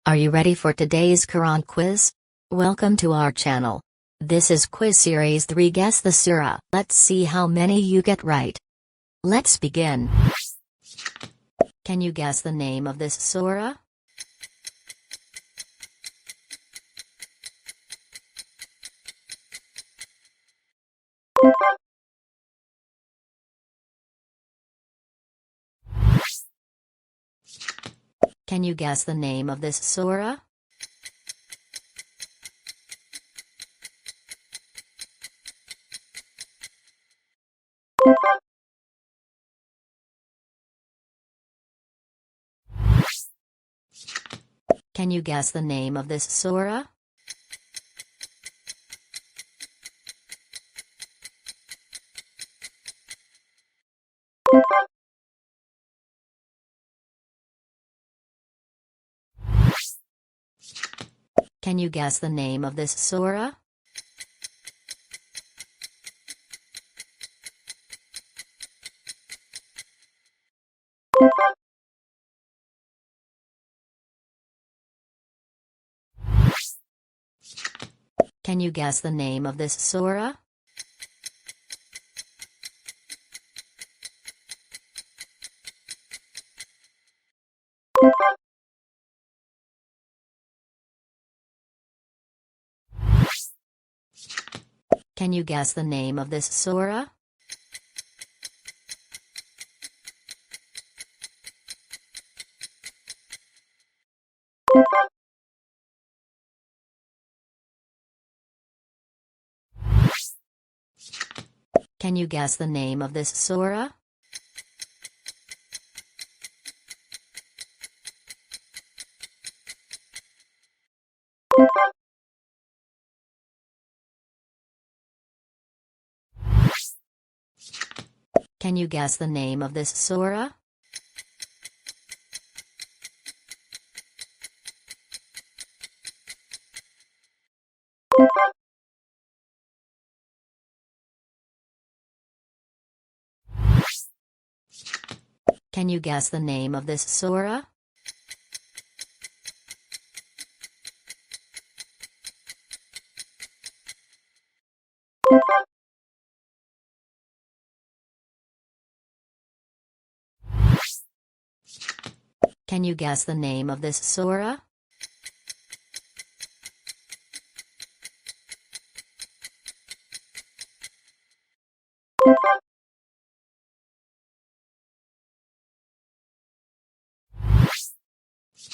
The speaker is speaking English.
Are you ready for today's Quran quiz? Welcome to our channel. This is Quiz Series 3 Guess the Surah. Let's see how many you get right. Let's begin. Can you guess the name of this surah? Can you guess the name of this surah? Can you guess the name of this surah? Can you guess the name of this surah? Can you guess the name of this surah? Can you guess the name of this surah? Can you guess the name of this surah? Can you guess the name of this surah? Can you guess the name of this surah? Can you guess the name of this surah?